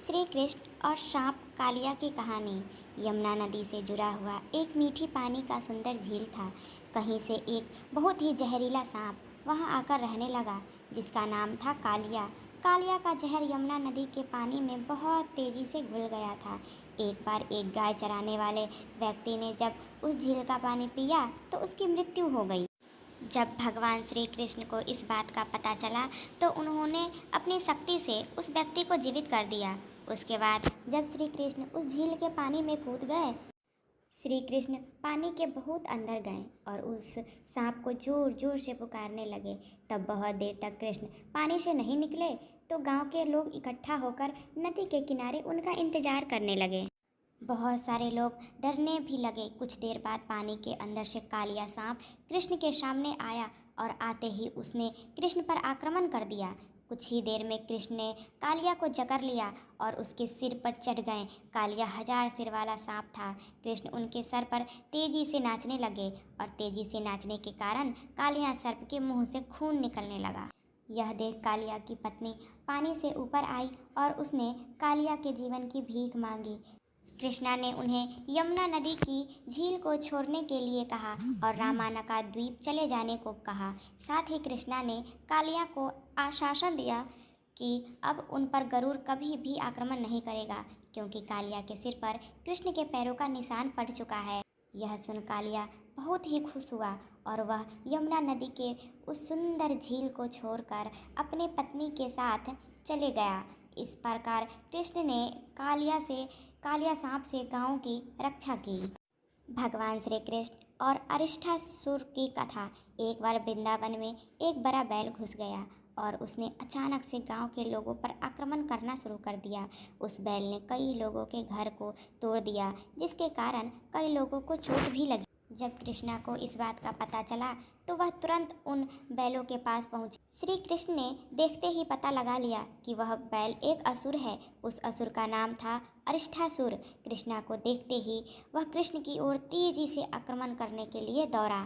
श्री कृष्ण और सांप कालिया की कहानी। यमुना नदी से जुड़ा हुआ एक मीठी पानी का सुंदर झील था। कहीं से एक बहुत ही जहरीला सांप वहां आकर रहने लगा, जिसका नाम था कालिया। कालिया का जहर यमुना नदी के पानी में बहुत तेजी से घुल गया था। एक बार एक गाय चराने वाले व्यक्ति ने जब उस झील का पानी पिया तो उसकी मृत्यु हो गई। जब भगवान श्री कृष्ण को इस बात का पता चला तो उन्होंने अपनी शक्ति से उस व्यक्ति को जीवित कर दिया। उसके बाद जब श्री कृष्ण उस झील के पानी में कूद गए, श्री कृष्ण पानी के बहुत अंदर गए और उस सांप को जोर जोर से पुकारने लगे। तब बहुत देर तक कृष्ण पानी से नहीं निकले तो गांव के लोग इकट्ठा होकर नदी के किनारे उनका इंतजार करने लगे। बहुत सारे लोग डरने भी लगे। कुछ देर बाद पानी के अंदर से कालिया सांप कृष्ण के सामने आया और आते ही उसने कृष्ण पर आक्रमण कर दिया। कुछ ही देर में कृष्ण ने कालिया को जकड़ लिया और उसके सिर पर चढ़ गए। कालिया 1000 सिर वाला सांप था। कृष्ण उनके सर पर तेजी से नाचने लगे और तेजी से नाचने के कारण कालिया सर्प के मुंह से खून निकलने लगा। यह देख कालिया की पत्नी पानी से ऊपर आई और उसने कालिया के जीवन की भीख मांगी। कृष्णा ने उन्हें यमुना नदी की झील को छोड़ने के लिए कहा और रामायणका द्वीप चले जाने को कहा। साथ ही कृष्णा ने कालिया को आश्वासन दिया कि अब उन पर गरुड़ कभी भी आक्रमण नहीं करेगा, क्योंकि कालिया के सिर पर कृष्ण के पैरों का निशान पड़ चुका है। यह सुन कालिया बहुत ही खुश हुआ और वह यमुना नदी के उस सुंदर झील को छोड़कर अपने पत्नी के साथ चले गया। इस प्रकार कृष्ण ने कालिया सांप से गांव की रक्षा की। भगवान श्री कृष्ण और अरिष्ठासुर की कथा। एक बार वृंदावन में एक बड़ा बैल घुस गया और उसने अचानक से गांव के लोगों पर आक्रमण करना शुरू कर दिया। उस बैल ने कई लोगों के घर को तोड़ दिया, जिसके कारण कई लोगों को चोट भी लगी। जब कृष्णा को इस बात का पता चला तो वह तुरंत उन बैलों के पास पहुंचे। श्री कृष्ण ने देखते ही पता लगा लिया कि वह बैल एक असुर है। उस असुर का नाम था अरिष्ठासुर। कृष्णा को देखते ही वह कृष्ण की ओर तेजी से आक्रमण करने के लिए दौड़ा।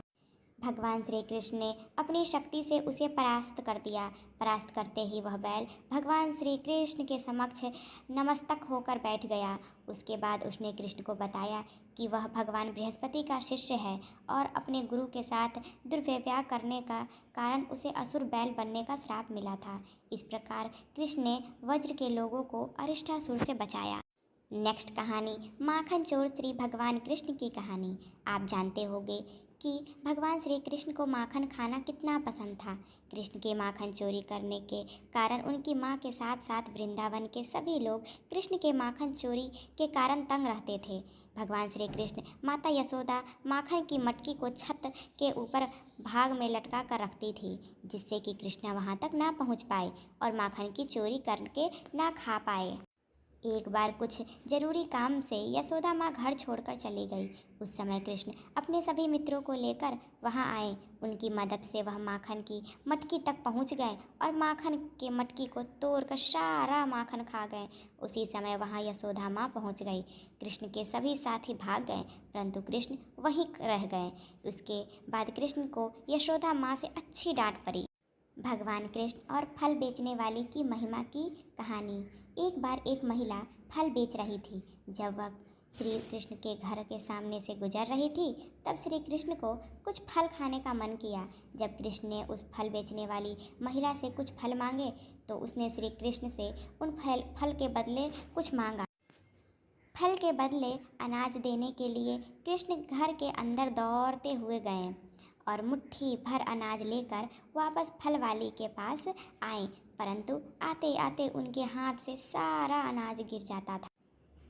भगवान श्री कृष्ण ने अपनी शक्ति से उसे परास्त कर दिया। परास्त करते ही वह बैल भगवान श्री कृष्ण के समक्ष नमस्तक होकर बैठ गया। उसके बाद उसने कृष्ण को बताया कि वह भगवान बृहस्पति का शिष्य है और अपने गुरु के साथ दुर्व्यवहार करने का कारण उसे असुर बैल बनने का श्राप मिला था। इस प्रकार कृष्ण ने वज्र के लोगों को अरिष्टासुर से बचाया। नेक्स्ट कहानी माखन चोर श्री भगवान कृष्ण की कहानी। आप जानते होंगे कि भगवान श्री कृष्ण को माखन खाना कितना पसंद था। कृष्ण के माखन चोरी करने के कारण उनकी माँ के साथ साथ वृंदावन के सभी लोग कृष्ण के माखन चोरी के कारण तंग रहते थे। भगवान श्री कृष्ण माता यशोदा माखन की मटकी को छत के ऊपर भाग में लटका कर रखती थी, जिससे कि कृष्ण वहाँ तक ना पहुँच पाए और माखन की चोरी करके ना खा पाए। एक बार कुछ जरूरी काम से यशोदा माँ घर छोड़कर चली गई। उस समय कृष्ण अपने सभी मित्रों को लेकर वहाँ आए। उनकी मदद से वह माखन की मटकी तक पहुँच गए और माखन के मटकी को तोड़कर सारा माखन खा गए। उसी समय वहाँ यशोदा माँ पहुँच गई। कृष्ण के सभी साथी भाग गए, परंतु कृष्ण वहीं रह गए। उसके बाद कृष्ण को यशोदा माँ से अच्छी डांट पड़ी। भगवान कृष्ण और फल बेचने वाली की महिमा की कहानी। एक बार एक महिला फल बेच रही थी। जब वह श्री कृष्ण के घर के सामने से गुजर रही थी, तब श्री कृष्ण को कुछ फल खाने का मन किया। जब कृष्ण ने उस फल बेचने वाली महिला से कुछ फल मांगे तो उसने श्री कृष्ण से उन फल के बदले कुछ मांगा। फल के बदले अनाज देने के लिए कृष्ण घर के अंदर दौड़ते हुए गए और मुट्ठी भर अनाज लेकर वापस फल वाली के पास आए, परंतु आते आते उनके हाथ से सारा अनाज गिर जाता था।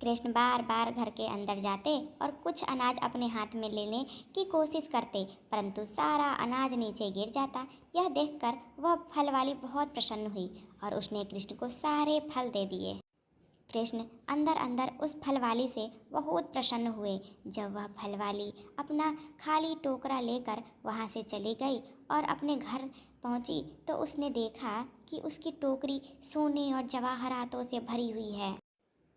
कृष्ण बार बार घर के अंदर जाते और कुछ अनाज अपने हाथ में लेने की कोशिश करते, परंतु सारा अनाज नीचे गिर जाता। यह देखकर वह फल वाली बहुत प्रसन्न हुई और उसने कृष्ण को सारे फल दे दिए। कृष्ण अंदर अंदर उस फलवाली से बहुत प्रसन्न हुए। जब वह फलवाली अपना खाली टोकरा लेकर वहाँ से चली गई और अपने घर पहुँची तो उसने देखा कि उसकी टोकरी सोने और जवाहरातों से भरी हुई है।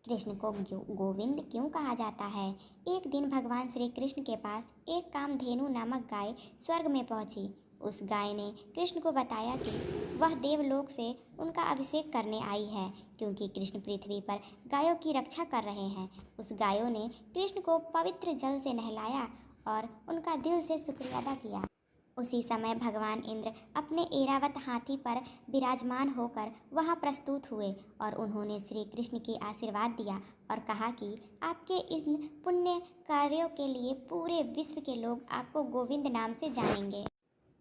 कृष्ण को गोविंद क्यों कहा जाता है? एक दिन भगवान श्री कृष्ण के पास एक कामधेनु नामक गाय स्वर्ग में पहुंची। उस गाय ने कृष्ण को बताया कि वह देवलोक से उनका अभिषेक करने आई है, क्योंकि कृष्ण पृथ्वी पर गायों की रक्षा कर रहे हैं। उस गायों ने कृष्ण को पवित्र जल से नहलाया और उनका दिल से शुक्रिया अदा किया। उसी समय भगवान इंद्र अपने ऐरावत हाथी पर विराजमान होकर वहां प्रस्तुत हुए और उन्होंने श्री कृष्ण की आशीर्वाद दिया और कहा कि आपके इन पुण्य कार्यों के लिए पूरे विश्व के लोग आपको गोविंद नाम से जानेंगे।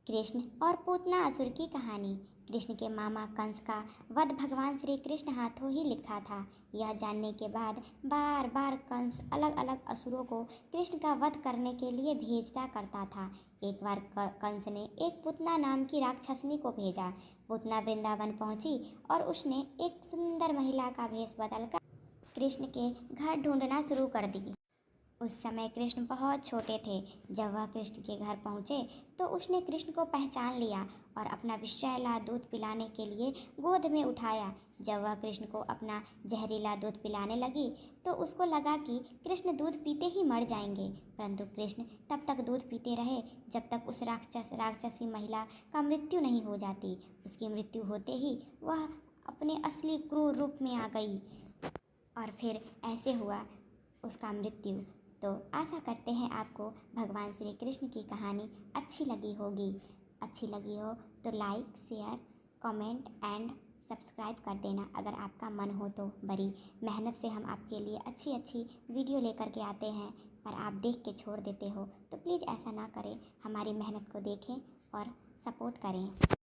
कृष्ण और पूतना असुर की कहानी। कृष्ण के मामा कंस का वध भगवान श्री कृष्ण हाथों ही लिखा था। यह जानने के बाद बार बार कंस अलग अलग असुरों को कृष्ण का वध करने के लिए भेजता करता था। एक बार कंस ने एक पूतना नाम की राक्षसनी को भेजा। पूतना वृंदावन पहुंची और उसने एक सुंदर महिला का भेष बदलकर कृष्ण के घर ढूंढना शुरू कर दी। उस समय कृष्ण बहुत छोटे थे। जब वह कृष्ण के घर पहुँचे तो उसने कृष्ण को पहचान लिया और अपना विषैला दूध पिलाने के लिए गोद में उठाया। जब वह कृष्ण को अपना जहरीला दूध पिलाने लगी तो उसको लगा कि कृष्ण दूध पीते ही मर जाएंगे, परंतु कृष्ण तब तक दूध पीते रहे जब तक उस राक्षसी महिला का मृत्यु नहीं हो जाती। उसकी मृत्यु होते ही वह अपने असली क्रूर रूप में आ गई और फिर ऐसे हुआ उसका मृत्यु। तो आशा करते हैं आपको भगवान श्री कृष्ण की कहानी अच्छी लगी होगी। अच्छी लगी हो तो like, share, comment and subscribe कर देना अगर आपका मन हो तो। बड़ी मेहनत से हम आपके लिए अच्छी अच्छी वीडियो लेकर के आते हैं, पर आप देख के छोड़ देते हो, तो प्लीज़ ऐसा ना करें। हमारी मेहनत को देखें और सपोर्ट करें।